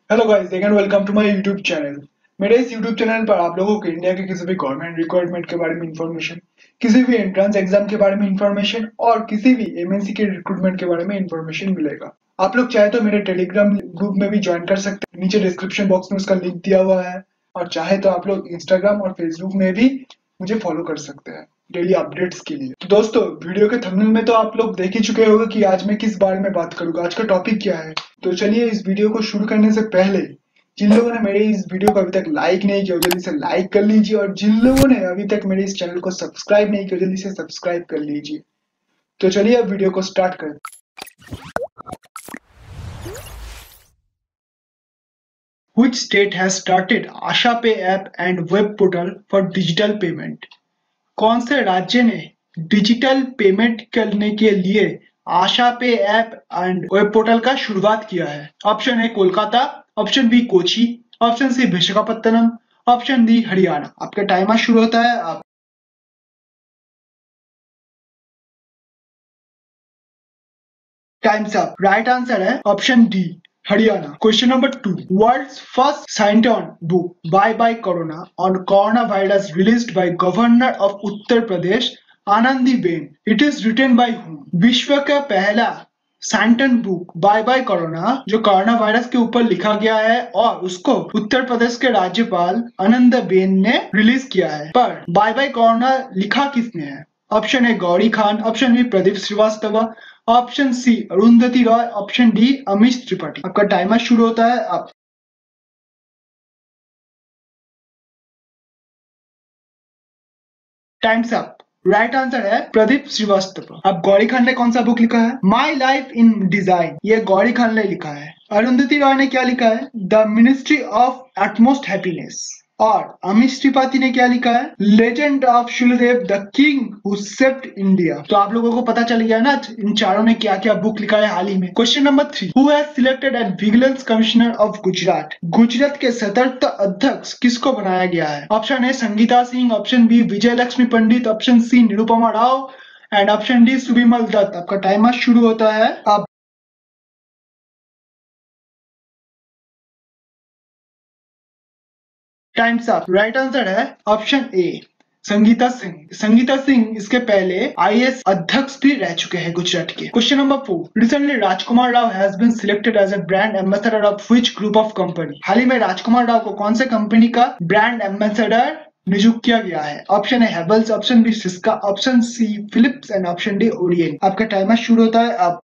Hello guys and welcome to my YouTube channel. मेरे इस YouTube channel पर आप लोगों को इंडिया के किसी भी गवर्नमेंट रिक्वायरमेंट के बारे में इंफॉर्मेशन, किसी भी एंट्रेंस एग्जाम के बारे में इंफॉर्मेशन और किसी भी एमएनसी के रिक्रूटमेंट के बारे में इंफॉर्मेशन मिलेगा। आप लोग चाहे तो मेरे टेलीग्राम ग्रुप में भी ज्वाइन कर सकते हैं, नीचे डिस्क्रिप्शन बॉक्स में उसका लिंक दिया हुआ है। और चाहे तो आप लोग इंस्टाग्राम और फेसबुक में भी मुझे फॉलो कर सकते हैं डेली अपडेट्स के लिए। तो दोस्तों, वीडियो के थंबनेल में तो आप लोग देख ही चुके होंगे कि आज मैं किस बारे में बात करूंगा, आज का टॉपिक क्या है। तो चलिए इस वीडियो को शुरू करने से पहले जिन लोगों ने मेरे इस वीडियो को अभी तक लाइक नहीं किया जल्दी से लाइक कर लीजिए, और जिन लोगों ने अभी तक मेरे इस चैनल को सब्सक्राइब नहीं किया जल्दी से सब्सक्राइब कर लीजिए। तो चलिए अब वीडियो को स्टार्ट करें। Which state has started ASHA Pay app and web portal for digital payment? कौन से राज्य ने डिजिटल पेमेंट करने के लिए आशा पे ऐप एंड वेब पोर्टल का शुरुआत किया है? Option A Kolkata, option B Kochi, option C Visakhapatnam, option D Haryana. आपका टाइमर शुरू होता है। आप टाइम्स अप। राइट आंसर है option D Haryana. Question number 2, world's first scientoon book bye bye corona on corona virus released by governor of Uttar Pradesh Anandiben. It is written by whom? विश्व का पहला scientoon book bye bye corona जो corona virus के ऊपर लिखा गया है और उसको उत्तर प्रदेश के राज्यपाल आनंदीबेन ने रिलीज किया है, पर बाय बाय कोरोना लिखा किसने है? Option A Gauri Khan, option B Pradeep Srivastava, option C Arundhati Roy, option D Amish Tripathi. आपका टाइमर शुरू होता है। आप टाइम्स अप। राइट आंसर है प्रदीप श्रीवास्तव। अब गौरी खान ने कौन सा बुक लिखा है? माई लाइफ इन डिजाइन, ये गौरी खान ने लिखा है। अरुंधति रॉय ने क्या लिखा है? The ministry of utmost happiness. और अमीश त्रिपाठी ने क्या लिखा है? Legend of Suheldev the king who saved India. तो आप लोगों को पता चल गया ना इन चारों ने क्या क्या बुक लिखा है हाल ही में। Question number 3, who has selected as vigilance commissioner of Gujarat? Gujarat के सतर्कता अध्यक्ष किसको बनाया गया है? Option A Sangeeta Singh, option B Vijay Lakshmi Pandit, option C Nirupama Rao and option D Subimal Dutt. आपका टाइमर शुरू होता है। अब टाइम्स अप। राइट आंसर है ऑप्शन ए संगीता सिंह। संगीता सिंह इसके पहले आईएएस अध्यक्ष भी रह चुके हैं गुजरात के। Question number 4, recently Rajkumar Rao has been selected as a brand ambassador of which group of company? हाल ही में राजकुमार राव को कौन से कंपनी का ब्रांड एम्बेसडर नियुक्त किया गया है? Option A Havells, option B Syska, option C Philips and option D Orient. आपका टाइमर शुरू होता है। अब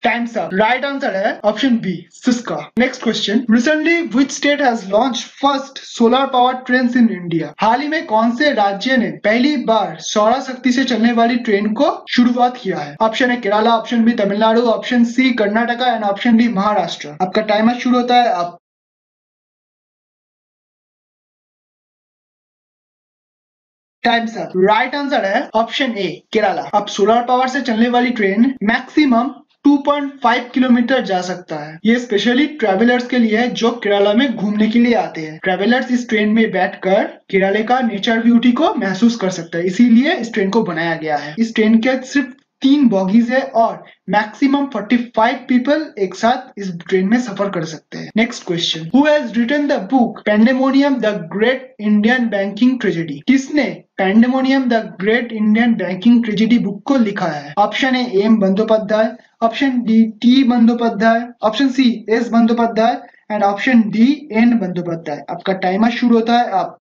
टाइम्स अप। राइट आंसर है option B Syska. Next question, recently which state has launch first solar power train in India? हाल ही में कौन से राज्य ने पहली बार सौर शक्ति से चलने वाली ट्रेन को शुरुआत किया है? ऑप्शन है Kerala, option B Tamil Nadu, option C Karnataka and option D Maharashtra. आपका टाइमर शुरू होता है। आप टाइम्स अप। राइट आंसर है ऑप्शन ए केरला। अब सोलर पावर से चलने वाली ट्रेन मैक्सिमम 2.5 किलोमीटर जा सकता है। ये स्पेशली ट्रेवलर्स के लिए है जो केरला में घूमने के लिए आते हैं। ट्रेवलर्स इस ट्रेन में बैठकर केरला का नेचर ब्यूटी को महसूस कर सकते हैं, इसीलिए इस ट्रेन को बनाया गया है। इस ट्रेन के सिर्फ 3 बॉगीज है और मैक्सिमम 45 पीपल एक साथ इस ट्रेन में सफर कर सकते हैं। Next question, who has written the book pandemonium the great Indian banking tragedy? किसने pandemonium the great Indian banking tragedy book को लिखा है? Option A M Bandyopadhyay, option D T Bandyopadhyay, option C S Bandyopadhyay and option D N Bandyopadhyay. आपका timer शुरू होता है। आप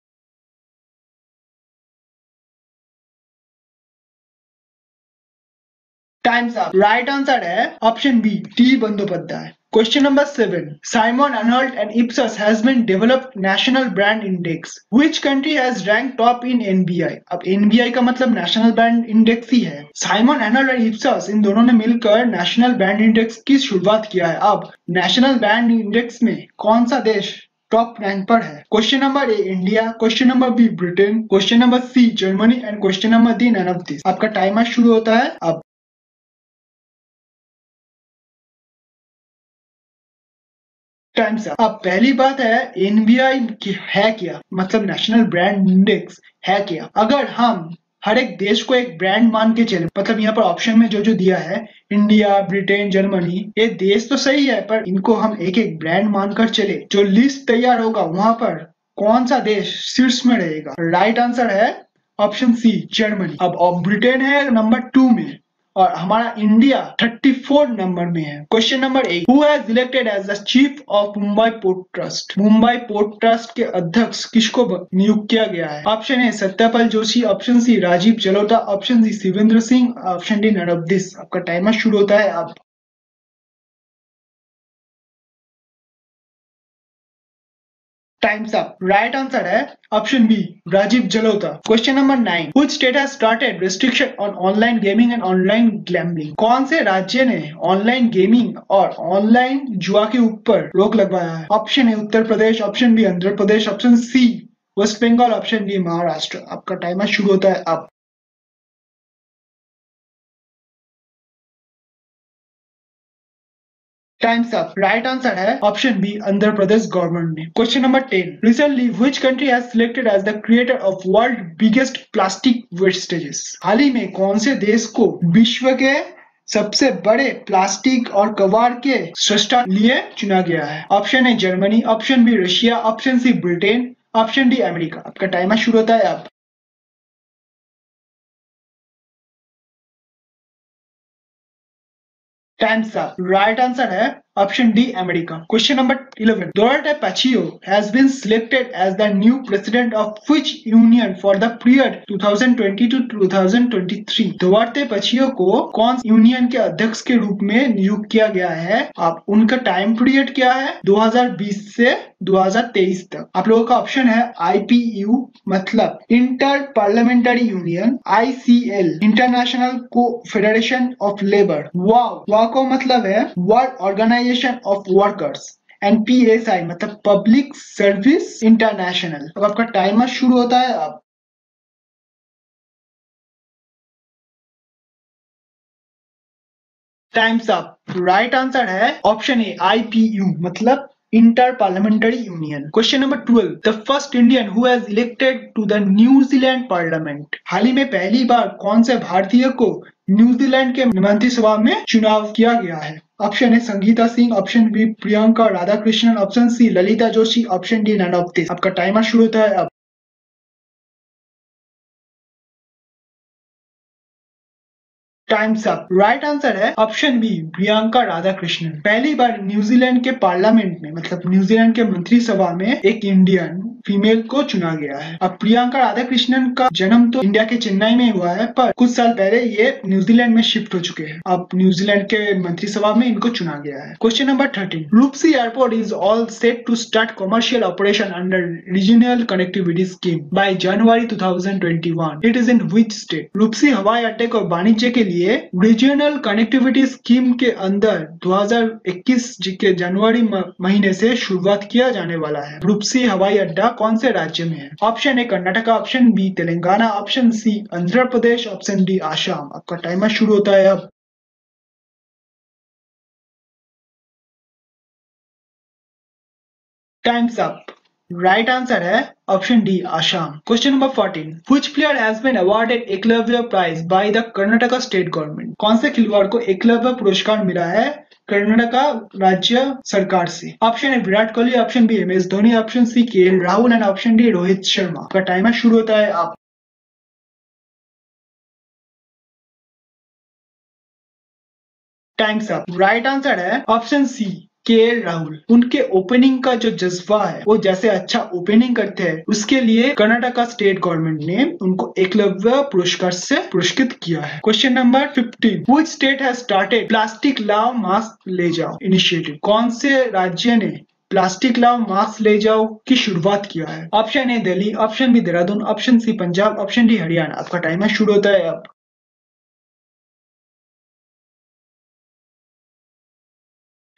times up. Right answer है option B T Bandyopadhyay. Question number 7. Simon Arnold and Ipsos has been developed national brand index. Which country has ranked top in NBI? अब NBI का मतलब national brand index ही है। Simon Arnold और इप्सस इन दोनों ने मिलकर national brand index की शुरुआत किया है। अब नेशनल ब्रांड इंडेक्स में कौन सा देश टॉप रैंक पर है? Question number A India, question number B Britain, question number C Germany and question number D none of this. आपका टाइमर शुरू होता है। अब टाइम्स अब पहली बात है एनबीआई है क्या, मतलब नेशनल ब्रांड इंडेक्स है क्या? अगर हम हर एक देश को एक ब्रांड मान के चले, मतलब यहाँ पर ऑप्शन में जो जो दिया है इंडिया, ब्रिटेन, जर्मनी, ये देश तो सही है पर इनको हम एक एक ब्रांड मानकर चले। जो लिस्ट तैयार होगा वहां पर कौन सा देश शीर्ष में रहेगा? राइट आंसर है ऑप्शन सी, जर्मनी। अब ब्रिटेन है नंबर 2 में और हमारा इंडिया 34 नंबर में है। Question number 8, who has elected as the chief of Mumbai port trust? Mumbai port trust के अध्यक्ष किसको नियुक्त किया गया है? Option A Satyapal Joshi, option C Rajeev Jalota, option C Shivendra Singh, option D none of this. आपका टाइमर शुरू होता है अब। Times up. राइट आंसर है option B, Rajeev Jalota. Question number 9, which state has started restriction on online gaming and online gambling? कौन से राज्य ने ऑनलाइन गेमिंग और ऑनलाइन जुआ के ऊपर रोक लगवाया है? Option A Uttar Pradesh, option B Andhra Pradesh, option C West Bengal, option D Maharashtra. आपका टाइमर शुरू होता है अब। Times up. राइट आंसर है option B, Andhra Pradesh government ने। Question number 10, recently which country has selected as the creator of world biggest plastic wastages? हाल ही में कौन से देश को विश्व के सबसे बड़े प्लास्टिक और कबाड़ के सृष्टा लिए चुना गया है? Option A Germany, option B Russia, option C Britain, option D America. आपका टाइमर शुरू होता है अब। Times up. राइट आंसर है option D America. Question number 11, Duarte Pacheco has been selected as the new president of which union for the period 2020 to 2023? Duarte Pacheco को कौन union के अध्यक्ष के रूप में नियुक्त किया गया है? आप उनका टाइम पीरियड क्या है? 2020 से 2023 तक। आप लोगों का ऑप्शन है IPU मतलब inter parliamentary union, ICL international confederation of labour, वाको मतलब है world organisation of workers, and PSI मतलब पब्लिक सर्विस इंटरनेशनल। अब आपका टाइमर शुरू होता है अब। Times up. राइट आंसर है ऑप्शन ए IPU मतलब inter parliamentary union. Question number 12, the first Indian who has elected to the New Zealand parliament? हाल ही में पहली बार कौन से भारतीय को न्यूजीलैंड के मंत्रिसभा में चुनाव किया गया है? Option A Sangeeta Singh, option B Priyanka Radhakrishnan, option C Lalita Joshi, option D none of this. आपका टाइमर शुरू होता है अब। Times up. राइट आंसर है ऑप्शन बी प्रियंका राधाकृष्णन। पहली बार न्यूजीलैंड के पार्लियामेंट में मतलब न्यूजीलैंड के मंत्रिसभा में एक इंडियन फीमेल को चुना गया है। अब प्रियंका राधाकृष्णन का जन्म तो इंडिया के चेन्नई में हुआ है पर कुछ साल पहले ये न्यूजीलैंड में शिफ्ट हो चुके हैं। अब न्यूजीलैंड के मंत्रिसभा में इनको चुना गया है। Question number 13, Rupsi airport is all set to start commercial operation under regional connectivity scheme by January 2021। It is in which state? Rupsi हवाई अड्डे को वाणिज्य के लिए रीजनल कनेक्टिविटी स्कीम के अंदर 2021 के जनवरी महीने से शुरुआत किया जाने वाला है। रूपसी हवाई अड्डा कौन से राज्य में है? Option A Karnataka, option B Telangana, option C Andhra Pradesh, option D Assam. आपका टाइमर शुरू होता है अब। Times up. राइट आंसर है option D Assam. Question number 14, which player has been awarded Eklavya prize by the Karnataka state government? कौन से खिलाड़ी को एकलव्य पुरस्कार मिला है कर्नाटका राज्य सरकार से? Option A Virat Kohli, option B MS Dhoni, option C KL Rahul and option D Rohit Sharma. का टाइमर शुरू होता है आप। Times up. राइट आंसर है ऑप्शन सी KL राहुल। उनके ओपनिंग का जो जज्बा है वो जैसे अच्छा ओपनिंग करते हैं उसके लिए कर्नाटका स्टेट गवर्नमेंट ने उनको एकलव्य पुरस्कार से पुरस्कृत किया है। Question number 15, which state has started plastic लाओ मास्क ले जाओ इनिशिएटिव? कौन से राज्य ने प्लास्टिक लाओ मास्क ले जाओ की शुरुआत किया है? Option A Delhi, option B Dehradun, option C Punjab, option D Haryana. आपका टाइमर शुरू होता है अब।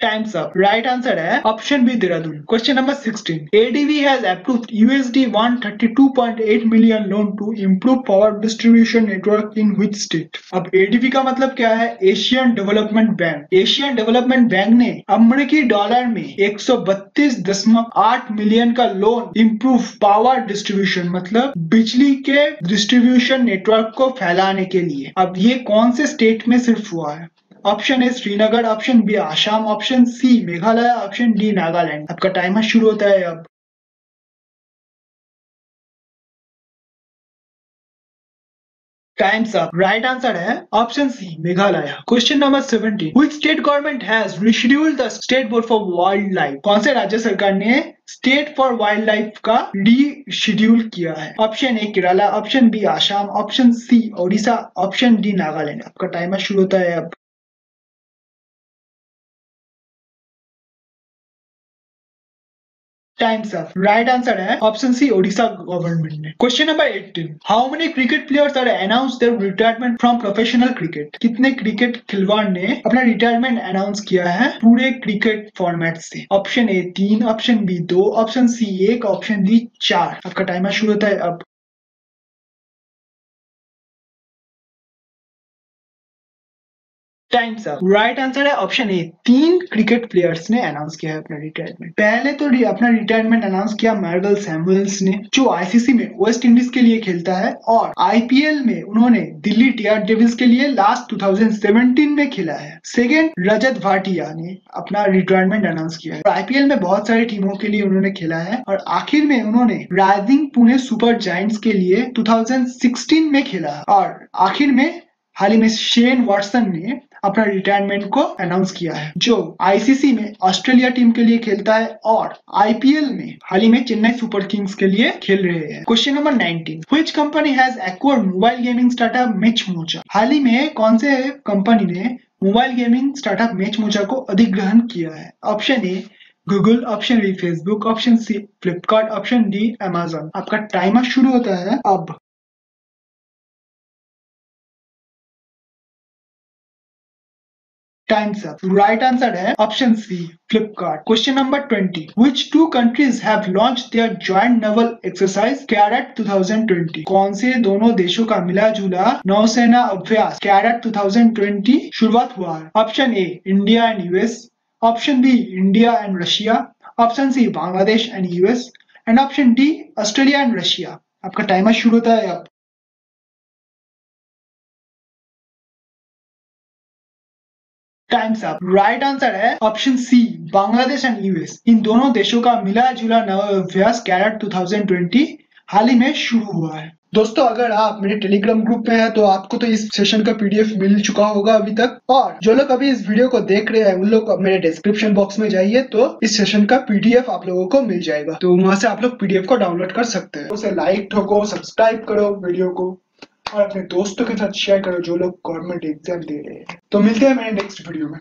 Times up. राइट आंसर है option B Dehradun. Question number 16, ADB has approved USD 132.8 million loan to improve power distribution network in which state. अब ADB का मतलब क्या है? Asian development bank. Asian development bank ने अमेरिकी डॉलर में 132.8 मिलियन का लोन इम्प्रूव पावर डिस्ट्रीब्यूशन मतलब बिजली के डिस्ट्रीब्यूशन नेटवर्क को फैलाने के लिए। अब ये कौन से स्टेट में सिर्फ हुआ है? Option A Srinagar, option B Assam, option C Meghalaya, option D Nagaland. आपका टाइमर शुरू होता है अब। Times up. राइट आंसर है option C Meghalaya. Question number 17, which state government has rescheduled the state board for wildlife. कौन से राज्य सरकार ने स्टेट फॉर वाइल्ड लाइफ का रीशेड्यूल किया है? Option A Kerala, option B Assam, option C Odisha, option D Nagaland. आपका टाइमर शुरू होता है अब। Times up. राइट आंसर है ऑप्शन सी ओडिशा गवर्नमेंट ने। Question number 18, how many cricket players are announce their retirement from professional cricket. कितने क्रिकेट खिलवाड़ ने अपना रिटायरमेंट अनाउंस किया है पूरे क्रिकेट फॉर्मेट से? Option A 3, option B 2, option C 1, option D 4। आपका टाइमर शुरू होता है अब। Times up. राइट आंसर है ऑप्शन ए 3 क्रिकेट प्लेयर्स ने अनाउंस किया है अपना रिटायरमेंट। पहले तो अपना रिटायरमेंट अनाउंस किया मार्गल सैमुअल्स ने, जो आईसीसी में वेस्ट इंडीज के लिए खेलता है, और आईपीएल में उन्होंने दिल्ली टीआर डेविल्स के लिए लास्ट 2017 में खेला है। सेकेंड रजत भाटिया ने अपना रिटायरमेंट अनाउंस किया है। आईपीएल में बहुत सारी टीमों के लिए उन्होंने खेला है और आखिर में उन्होंने राइजिंग पुणे सुपर जायंट्स के लिए 2016 में खेला और आखिर में हाल ही में शेन वॉटसन ने अपना रिटायरमेंट को अनाउंस किया है, जो आईसीसी में ऑस्ट्रेलिया टीम के लिए खेलता है और आईपीएल में हाल ही में चेन्नई सुपर किंग्स के लिए खेल रहे हैं। Question number 19, which company has acquired mobile gaming startup match मोजा। हाल ही में कौन से कंपनी ने मोबाइल गेमिंग स्टार्टअप मैच मोजा को अधिग्रहण किया है? Option A Google, option B Facebook, option C Flipkart, option D Amazon. आपका टाइमर शुरू होता है अब। Times up. राइट आंसर है option C Flipkart. Question number 20, which two countries have launched their joint naval exercise CARAT 2020। कौन से दोनों देशों का मिला जुला नौसेना अभ्यास कैरेट 2020 शुरुआत हुआ है? Option A India and US, option B India and Russia, option C Bangladesh and US, and option D Australia and Russia. आपका टाइमर शुरू होता है अब। Times up. राइट आंसर है option C Bangladesh and US. इन दोनों देशों का मिला जुला नवाभ्यास कैरेट 2020 हाल ही में शुरू हुआ है। दोस्तों, अगर आप मेरे टेलीग्राम ग्रुप में हैं तो आपको तो इस सेशन का पीडीएफ मिल चुका होगा अभी तक, और जो लोग अभी इस वीडियो को देख रहे हैं उन लोग मेरे डिस्क्रिप्शन बॉक्स में जाइए तो इस सेशन का पीडीएफ आप लोगों को मिल जाएगा, तो वहां से आप लोग पीडीएफ को डाउनलोड कर सकते हैं। उसे लाइक ठोको, सब्सक्राइब करो वीडियो को और अपने दोस्तों के साथ शेयर करो जो लोग गवर्नमेंट एग्जाम दे रहे हैं। तो मिलते हैं मेरे नेक्स्ट वीडियो में।